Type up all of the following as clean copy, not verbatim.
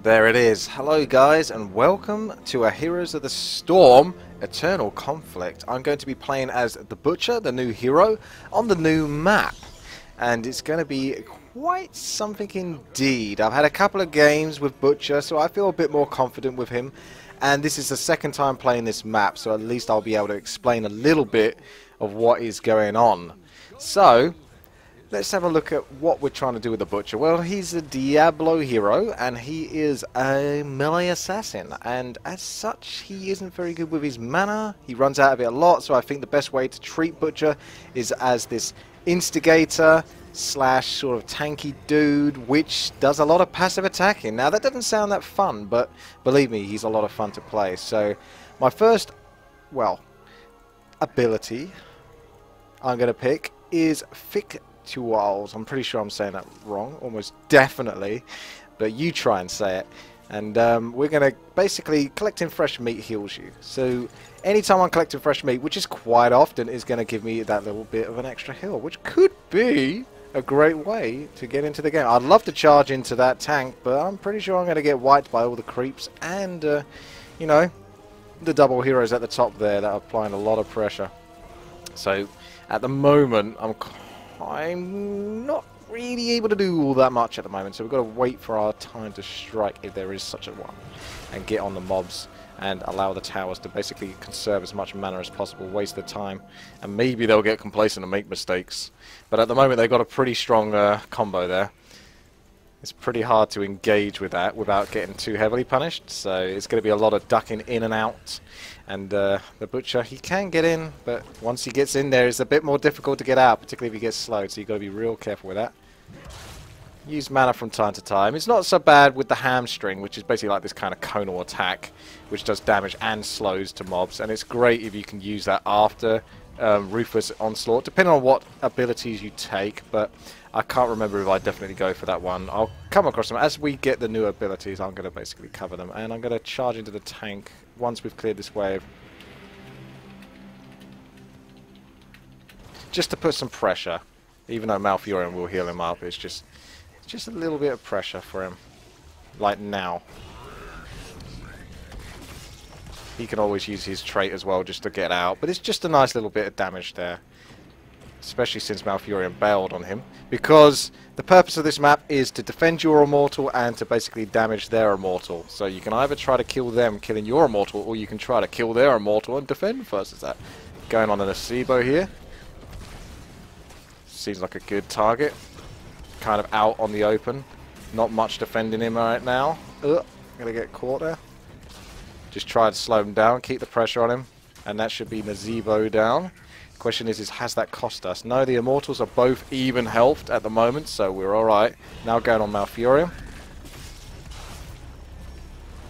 There it is. Hello guys and welcome to a Heroes of the Storm Eternal Conflict. I'm going to be playing as the Butcher, the new hero, on the new map. And it's going to be quite something indeed. I've had a couple of games with Butcher, so I feel a bit more confident with him. And this is the second time playing this map, so at least I'll be able to explain a little bit of what is going on. So let's have a look at what we're trying to do with the Butcher. Well, he's a Diablo hero, and he is a melee assassin. And as such, he isn't very good with his mana. He runs out of it a lot, so I think the best way to treat Butcher is as this instigator slash sort of tanky dude, which does a lot of passive attacking. Now, that doesn't sound that fun, but believe me, he's a lot of fun to play. So, my first, well, ability I'm going to pick is Victuals. I'm pretty sure I'm saying that wrong, almost definitely, but you try and say it. And we're going to basically, collecting fresh meat heals you. So anytime I'm collecting fresh meat, which is quite often, is going to give me that little bit of an extra heal, which could be a great way to get into the game. I'd love to charge into that tank, but I'm pretty sure I'm going to get wiped by all the creeps and, you know, the double heroes at the top there that are applying a lot of pressure. So at the moment, I'm not really able to do all that much at the moment, so we've got to wait for our time to strike, if there is such a one, and get on the mobs and allow the towers to basically conserve as much mana as possible, waste the time, and maybe they'll get complacent and make mistakes. But at the moment they've got a pretty strong combo there. It's pretty hard to engage with that without getting too heavily punished, so it's going to be a lot of ducking in and out. And the Butcher, he can get in, but once he gets in there, it's a bit more difficult to get out, particularly if he gets slowed, so you've got to be real careful with that. Use mana from time to time. It's not so bad with the hamstring, which is basically like this kind of conal attack, which does damage and slows to mobs, and it's great if you can use that after Ruthless Onslaught, depending on what abilities you take, but I can't remember if I definitely go for that one. I'll come across them. As we get the new abilities, I'm going to basically cover them, and I'm going to charge into the tank once we've cleared this wave. Just to put some pressure, even though Malfurion will heal him up, it's just a little bit of pressure for him, like now. He can always use his trait as well just to get out, but it's just a nice little bit of damage there. Especially since Malfurion bailed on him, because the purpose of this map is to defend your immortal and to basically damage their immortal. So you can either try to kill them, killing your immortal, or you can try to kill their immortal and defend versus that. Going on an Acebo here. Seems like a good target. Kind of out on the open. Not much defending him right now. Gonna get caught there. Just try to slow him down, keep the pressure on him, and that should be Nazebo down. Question is has that cost us? No, the Immortals are both even healthed at the moment, so we're alright. Now going on Malfurion.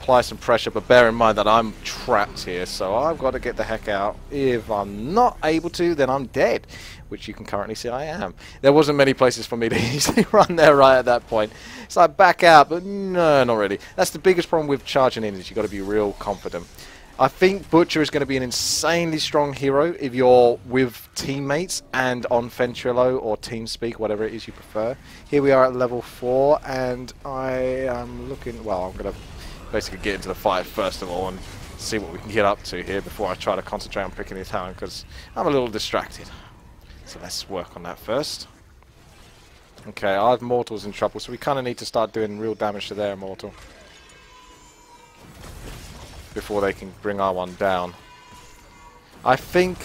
Apply some pressure, but bear in mind that I'm trapped here, so I've got to get the heck out. If I'm not able to, then I'm dead, which you can currently see I am. There wasn't many places for me to easily run there right at that point. So I back out, but no, not really. That's the biggest problem with charging in, is you've got to be real confident. I think Butcher is going to be an insanely strong hero if you're with teammates and on Ventrilo or TeamSpeak, whatever it is you prefer. Here we are at level 4, and I am looking, well, I'm going to basically get into the fight first of all and see what we can get up to here before I try to concentrate on picking his talent, because I'm a little distracted. So let's work on that first. Okay, our Immortal's in trouble, so we kind of need to start doing real damage to their Immortal before they can bring our one down. I think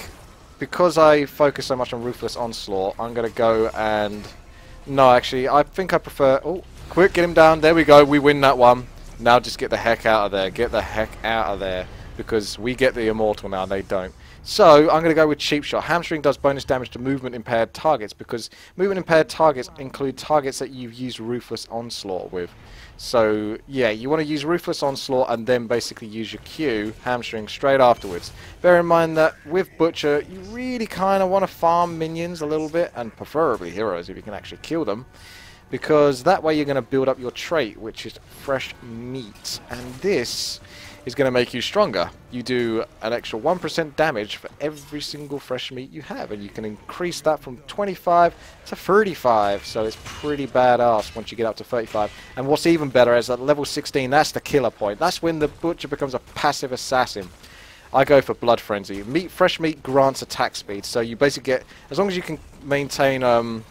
because I focus so much on Ruthless Onslaught, I'm going to go and... No, actually, I think I prefer... Oh, quick, get him down. There we go. We win that one. Now just get the heck out of there. Get the heck out of there. Because we get the Immortal now, and they don't. So, I'm going to go with Cheap Shot. Hamstring does bonus damage to movement impaired targets, because movement impaired targets include targets that you've used Ruthless Onslaught with. So, yeah, you want to use Ruthless Onslaught and then basically use your Q, Hamstring, straight afterwards. Bear in mind that with Butcher, you really kind of want to farm minions a little bit, and preferably heroes if you can actually kill them, because that way you're going to build up your trait, which is fresh meat. And this is going to make you stronger. You do an extra 1% damage for every single fresh meat you have, and you can increase that from 25 to 35, so it's pretty badass once you get up to 35. And what's even better is at level 16, that's the killer point. That's when the butcher becomes a passive assassin. I go for Blood Frenzy. Fresh meat grants attack speed, so you basically get, as long as you can maintain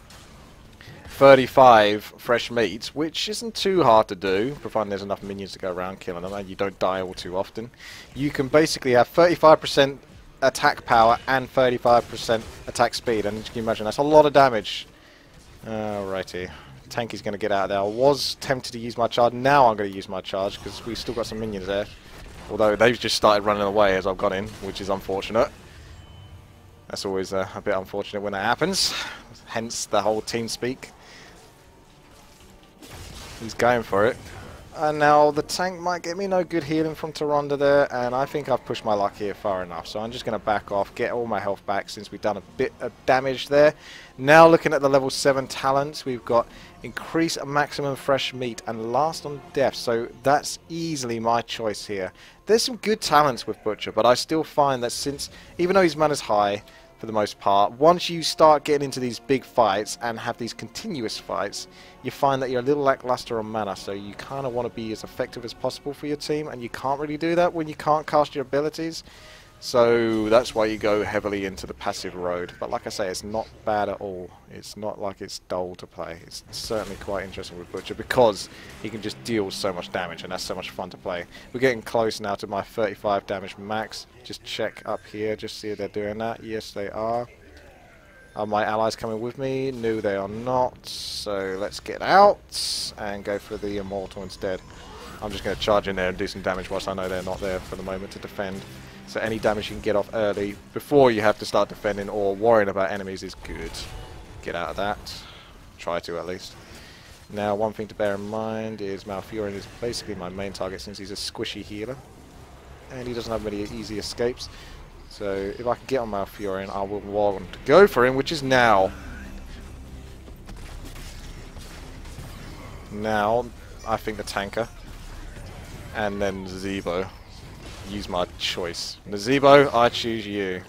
35 fresh meat, which isn't too hard to do, providing there's enough minions to go around killing them and you don't die all too often. You can basically have 35% attack power and 35% attack speed, and as you can imagine, that's a lot of damage. Alrighty. Tank is going to get out of there. I was tempted to use my charge. Now I'm going to use my charge because we've still got some minions there. Although they've just started running away as I've got in, which is unfortunate. That's always a bit unfortunate when that happens. Hence the whole team speak. He's going for it. And now the tank might get me no good healing from Taronda there, and I think I've pushed my luck here far enough. So I'm just going to back off, get all my health back since we've done a bit of damage there. Now looking at the level 7 talents, we've got increase maximum fresh meat and last on death. So that's easily my choice here. There's some good talents with Butcher, but I still find that since, even though his mana's high, for the most part, once you start getting into these big fights and have these continuous fights, you find that you're a little lackluster on mana, so you kind of want to be as effective as possible for your team, and you can't really do that when you can't cast your abilities. So that's why you go heavily into the passive road. But like I say, it's not bad at all. It's not like it's dull to play. It's certainly quite interesting with Butcher because he can just deal so much damage, and that's so much fun to play. We're getting close now to my 35 damage max. Just check up here, just see if they're doing that. Yes, they are. Are my allies coming with me? No, they are not. So let's get out and go for the Immortal instead. I'm just going to charge in there and do some damage whilst I know they're not there for the moment to defend. So any damage you can get off early before you have to start defending or worrying about enemies is good. Get out of that. Try to at least. Now one thing to bear in mind is Malfurion is basically my main target since he's a squishy healer. And he doesn't have many easy escapes. So if I can get on Malfurion, I will want to go for him, which is now. Now, I think the tanker. And then Zebo. Use my choice. Nazebo, I choose you.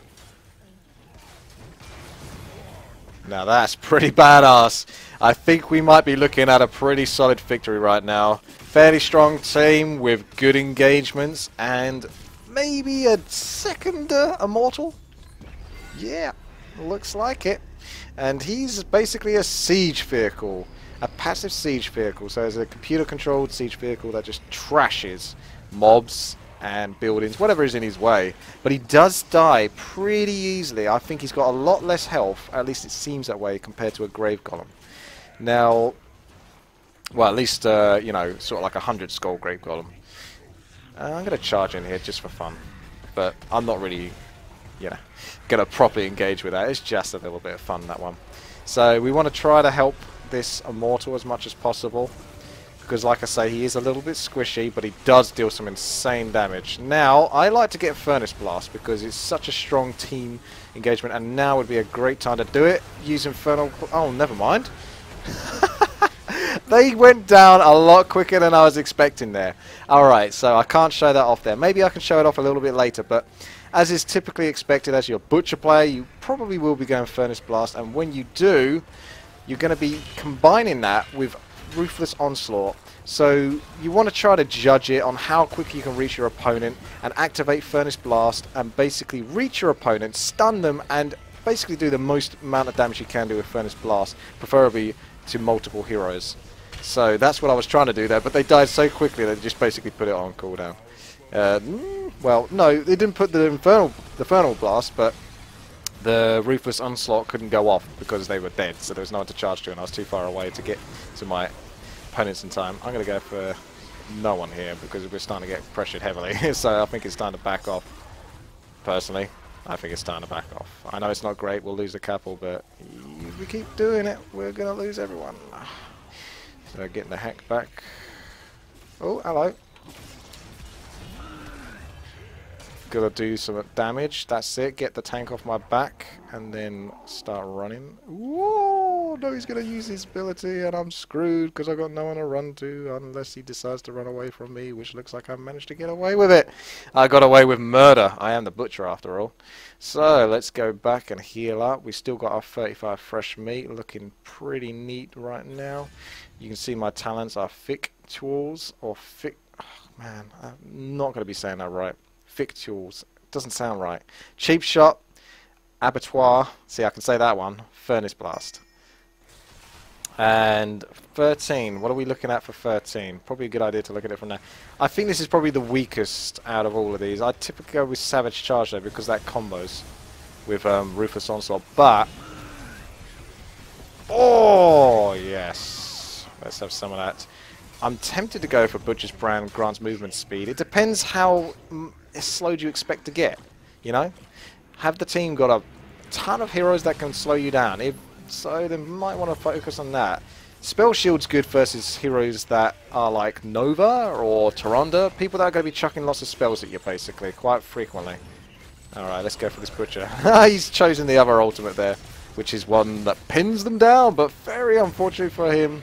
Now that's pretty badass. I think we might be looking at a pretty solid victory right now. Fairly strong team with good engagements and maybe a second Immortal. Yeah, looks like it. And he's basically a siege vehicle. A passive siege vehicle. So it's a computer controlled siege vehicle that just trashes mobs and buildings, whatever is in his way. But he does die pretty easily. I think he's got a lot less health, at least it seems that way, compared to a Grave Golem. Now, well, at least, you know, sort of like 100 Skull Grave Golem. I'm going to charge in here just for fun. But I'm not really, you know, going to properly engage with that. It's just a little bit of fun, that one. So we want to try to help this Immortal as much as possible. Because like I say, he is a little bit squishy, but he does deal some insane damage. Now, I like to get Furnace Blast because it's such a strong team engagement, and now would be a great time to do it. Use Infernal... Oh, never mind. They went down a lot quicker than I was expecting there. Alright, so I can't show that off there. Maybe I can show it off a little bit later, but as is typically expected as your Butcher player, you probably will be going Furnace Blast, and when you do, you're going to be combining that with Ruthless Onslaught. So you want to try to judge it on how quick you can reach your opponent and activate Furnace Blast and basically reach your opponent, stun them, and basically do the most amount of damage you can do with Furnace Blast, preferably to multiple heroes. So that's what I was trying to do there, but they died so quickly that they just basically put it on cooldown. Well, no, they didn't put the Infernal Blast, but the Ruthless Onslaught couldn't go off because they were dead, so there was no one to charge to, and I was too far away to get to my opponents in time. I'm going to go for no one here because we're starting to get pressured heavily, so I think it's time to back off. Personally, I think it's time to back off. I know it's not great, we'll lose a couple, but if we keep doing it, we're going to lose everyone. So getting the heck back. Oh, hello. Gotta do some damage. That's it. Get the tank off my back and then start running. Whoa! Oh no, he's going to use his ability and I'm screwed because I've got no one to run to unless he decides to run away from me, which looks like I managed to get away with it. I got away with murder. I am the butcher after all. So let's go back and heal up. We still got our 35 fresh meat, looking pretty neat right now. You can see my talents are victuals or fic. Oh, man, I'm not going to be saying that right. Victuals. Doesn't sound right. Cheap shot. Abattoir. See, I can say that one. Furnace blast. And 13. What are we looking at for 13? Probably a good idea to look at it from now. I think this is probably the weakest out of all of these. I typically go with Savage Charge though because that combos with Ruthless Onslaught. But oh yes, let's have some of that. I'm tempted to go for Butcher's Brand. Grants movement speed. It depends how slowed you expect to get. You know, have the team got a ton of heroes that can slow you down? If so, they might want to focus on that. Spell Shield's good versus heroes that are like Nova or Taronda, people that are going to be chucking lots of spells at you basically, quite frequently. Alright, let's go for this Butcher. He's chosen the other ultimate there, which is one that pins them down, but very unfortunately for him,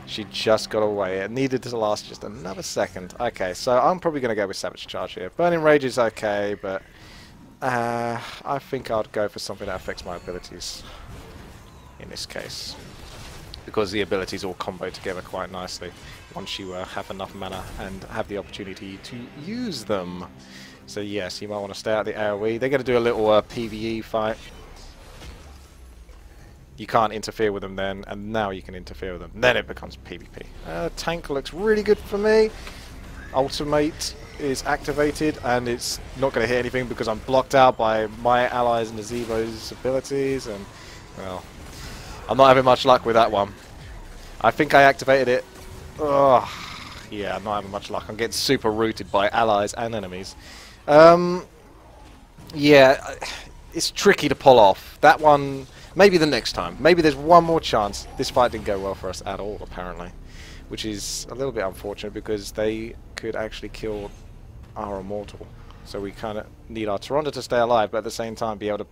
she just got away. It needed to last just another second. Okay, so I'm probably going to go with Savage Charge here. Burning Rage is okay, but I think I'd go for something that affects my abilities in this case, because the abilities all combo together quite nicely once you have enough mana and have the opportunity to use them. So yes, you might want to stay out of the AoE. They're going to do a little PvE fight. You can't interfere with them then, and now you can interfere with them. Then it becomes PvP. Tank looks really good for me. Ultimate is activated, and it's not going to hit anything because I'm blocked out by my allies and Nazeebo's abilities, and well, I'm not having much luck with that one. I think I activated it. Ugh. Yeah, I'm not having much luck. I'm getting super rooted by allies and enemies. Yeah, it's tricky to pull off. That one, maybe the next time. Maybe there's one more chance. This fight didn't go well for us at all, apparently. Which is a little bit unfortunate because they could actually kill our Immortal. So we kind of need our Taronda to stay alive, but at the same time be able to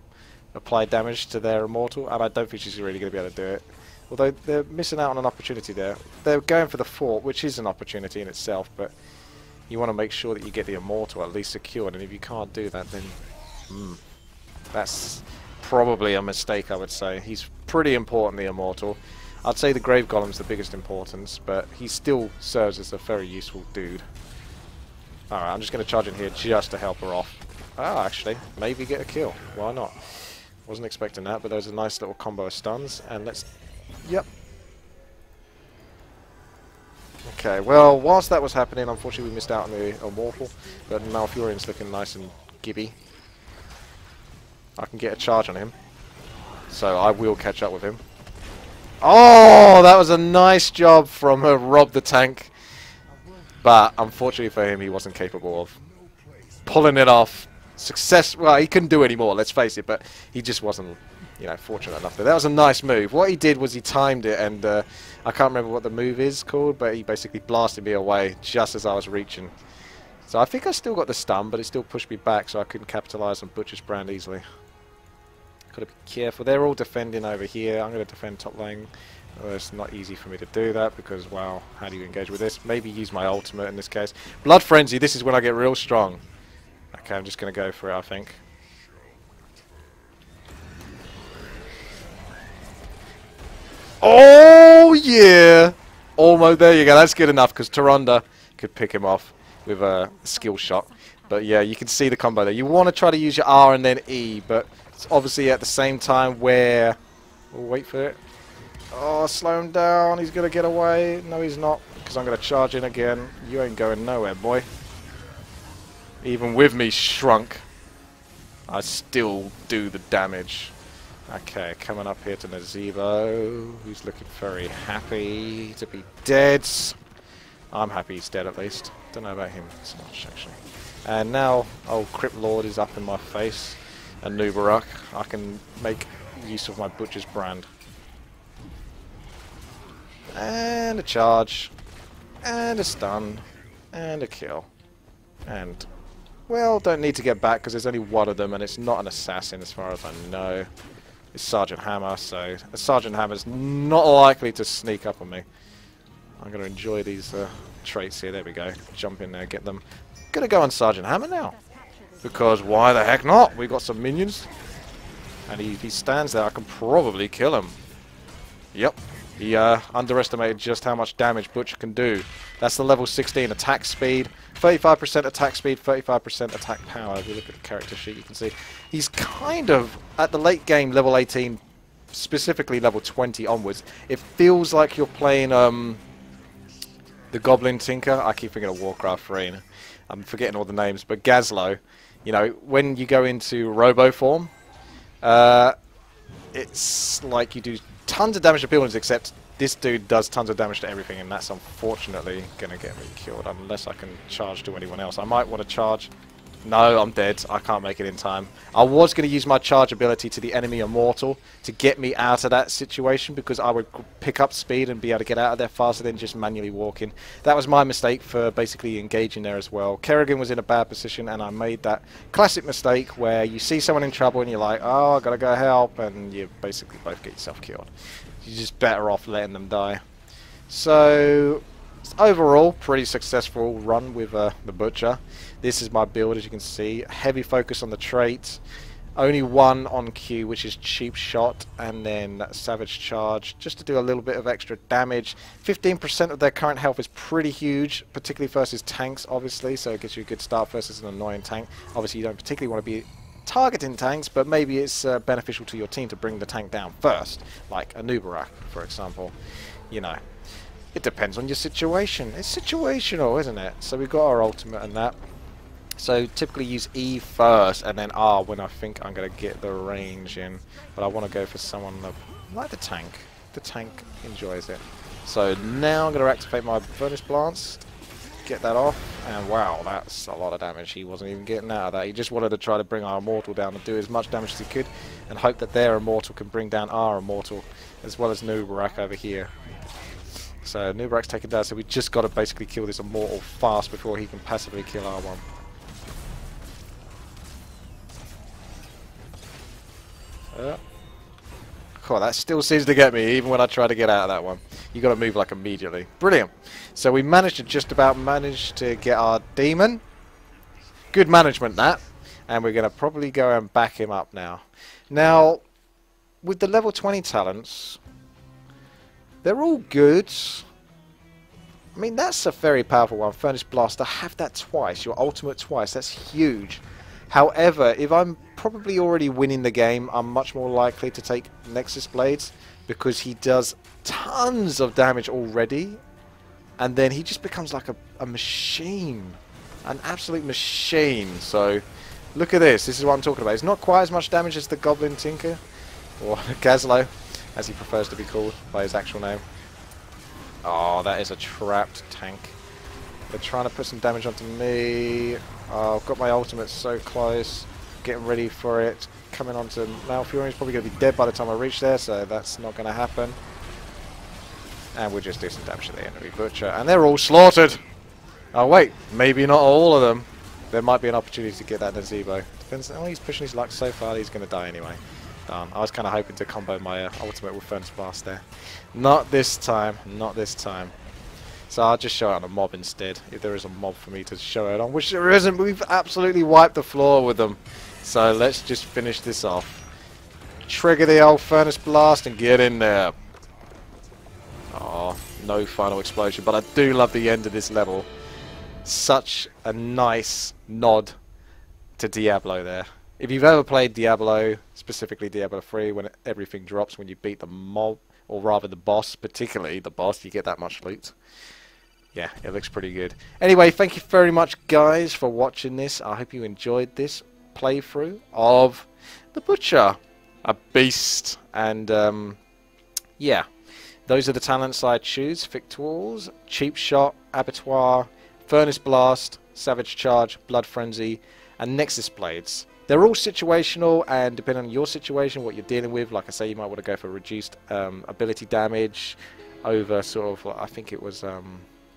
apply damage to their Immortal, and I don't think she's really going to be able to do it. Although they're missing out on an opportunity there. They're going for the fort, which is an opportunity in itself, but you want to make sure that you get the Immortal at least secured, and if you can't do that, then that's probably a mistake, I would say. He's pretty important, the Immortal. I'd say the Grave Golem's the biggest importance, but he still serves as a very useful dude. Alright, I'm just going to charge in here just to help her off. Oh, actually, maybe get a kill. Why not? Wasn't expecting that, but there's a nice little combo of stuns, and let's... Yep. Okay, well, whilst that was happening, unfortunately we missed out on the Immortal, but Malfurion's looking nice and gibby. I can get a charge on him, so I will catch up with him. Oh, that was a nice job from Rob the Tank, but unfortunately for him, he wasn't capable of pulling it off. Well, he couldn't do any more, let's face it, but he just wasn't, you know, fortunate enough. That was a nice move. What he did was he timed it, and I can't remember what the move is called, but he basically blasted me away just as I was reaching. So I think I still got the stun, but it still pushed me back, so I couldn't capitalize on Butcher's Brand easily. Got to be careful. They're all defending over here. I'm going to defend top lane. Well, it's not easy for me to do that because, wow, how do you engage with this? Maybe use my ultimate in this case. Blood Frenzy, this is when I get real strong. Okay, I'm just going to go for it, I think. Oh, yeah! Almost, there you go. That's good enough because Taronda could pick him off with a skill shot. But yeah, you can see the combo there. You want to try to use your R and then E, but it's obviously at the same time where... We'll wait for it. Oh, slow him down. He's going to get away. No, he's not, because I'm going to charge in again. You ain't going nowhere, boy. Even with me shrunk, I still do the damage. Okay, coming up here to Nazeebo, who's looking very happy to be dead. I'm happy he's dead at least. Don't know about him so much, actually. And now, old Crypt Lord is up in my face. And Nubarak, I can make use of my Butcher's Brand. And a charge. And a stun. And a kill. And... well, don't need to get back because there's only one of them and it's not an assassin as far as I know. is Sergeant Hammer, so a Sergeant Hammer's not likely to sneak up on me. I'm going to enjoy these traits here. There we go. Jump in there, get them. Going to go on Sergeant Hammer now. Because why the heck not? We've got some minions. And he stands there. I can probably kill him. Yep. He underestimated just how much damage Butcher can do. That's the level 16 attack speed. 35% attack speed, 35% attack power. If you look at the character sheet, you can see he's kind of, at the late game, level 18, specifically level 20 onwards. It feels like you're playing the Goblin Tinker. I keep thinking of Warcraft 3. I'm forgetting all the names, but Gazlo. You know, when you go into Robo form, it's like you do tons of damage to buildings, except this dude does tons of damage to everything, and that's unfortunately going to get me killed unless I can charge to anyone else. I might want to charge. No, I'm dead. I can't make it in time. I was going to use my charge ability to the enemy Immortal to get me out of that situation, because I would pick up speed and be able to get out of there faster than just manually walking. That was my mistake for basically engaging there as well. Kerrigan was in a bad position, and I made that classic mistake where you see someone in trouble and you're like, oh, I gotta go help, and you basically both get yourself killed. You're just better off letting them die. So overall, pretty successful run with the Butcher. This is my build, as you can see. Heavy focus on the trait. Only one on Q, which is Cheap Shot, and then Savage Charge, just to do a little bit of extra damage. 15% of their current health is pretty huge, particularly versus tanks, obviously, so it gives you a good start versus an annoying tank. Obviously, you don't particularly want to be targeting tanks, but maybe it's beneficial to your team to bring the tank down first, like a Nubarak, for example. You know, it depends on your situation. It's situational, isn't it? So we've got our ultimate and that. So typically use E first and then R when I think I'm going to get the range in. But I want to go for someone like the tank. The tank enjoys it. So now I'm going to activate my Furnace Blast. Get that off. And wow, that's a lot of damage. He wasn't even getting out of that. He just wanted to try to bring our Immortal down and do as much damage as he could. And hope that their Immortal can bring down our Immortal. As well as Nubarak over here. So Nubarak's taken down. So we just got to basically kill this Immortal fast before he can passively kill our one. Cool, that still seems to get me, even when I try to get out of that one. You got to move like immediately. Brilliant. So we managed to just about manage to get our demon. Good management, that. And we're going to probably go and back him up now. Now, with the level 20 talents, they're all good. I mean, that's a very powerful one. Furnace Blast, to have that twice, your ultimate twice, that's huge. However, if I'm probably already winning the game, I'm much more likely to take Nexus Blades, because he does tons of damage already, and then he just becomes like a machine, an absolute machine. So look at this. This is what I'm talking about. It's not quite as much damage as the Goblin Tinker, or Gazlo, as he prefers to be called by his actual name. Oh, that is a trapped tank. They're trying to put some damage onto me. Oh, I've got my ultimate so close. Getting ready for it. Coming onto Malfurion. He's probably going to be dead by the time I reach there, so that's not going to happen. And we'll just do some damage to the enemy Butcher. And they're all slaughtered! Oh wait, maybe not all of them. There might be an opportunity to get that Nazebo. Depends. Oh, he's pushing his luck so far, he's going to die anyway. Darn. I was kind of hoping to combo my ultimate with Furnace Blast there. Not this time. Not this time. So I'll just show it on a mob instead, if there is a mob for me to show it on, which there isn't. We've absolutely wiped the floor with them. So let's just finish this off. Trigger the old Furnace Blast and get in there. Oh, no final explosion, but I do love the end of this level. Such a nice nod to Diablo there. If you've ever played Diablo, specifically Diablo 3, when everything drops when you beat the mob, or rather the boss, particularly the boss, you get that much loot. Yeah, it looks pretty good. Anyway, thank you very much, guys, for watching this. I hope you enjoyed this playthrough of the Butcher. A beast. And, yeah. Those are the talents I choose. Victuals, Cheap Shot, Abattoir, Furnace Blast, Savage Charge, Blood Frenzy, and Nexus Blades. They're all situational, and depending on your situation, what you're dealing with, like I say, you might want to go for reduced ability damage over sort of, I think it was...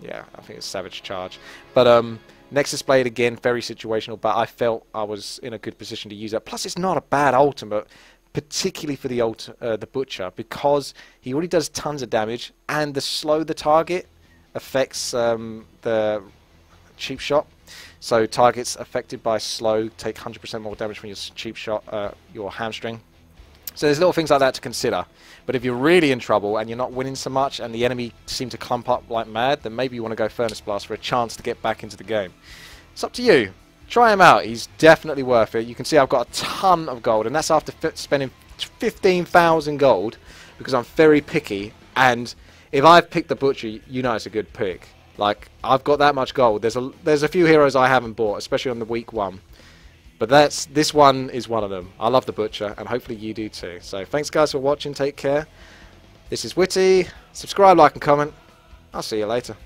yeah, I think it's Savage Charge. But Nexus Blade, again, very situational, but I felt I was in a good position to use that. Plus, it's not a bad ultimate particularly for the Butcher, because he already does tons of damage, and the slow the target affects the cheap shot. So targets affected by slow take 100% more damage from your cheap shot, your hamstring. So there's little things like that to consider. But if you're really in trouble and you're not winning so much and the enemy seem to clump up like mad, then maybe you want to go Furnace Blast for a chance to get back into the game. It's up to you. Try him out. He's definitely worth it. You can see I've got a ton of gold, and that's after spending 15,000 gold, because I'm very picky. And if I've picked the Butcher, you know it's a good pick. Like, I've got that much gold. There's a few heroes I haven't bought, especially on the week one. But this one is one of them. I love the Butcher, and hopefully you do too. So thanks guys for watching. Take care. This is WTii. Subscribe, like, and comment. I'll see you later.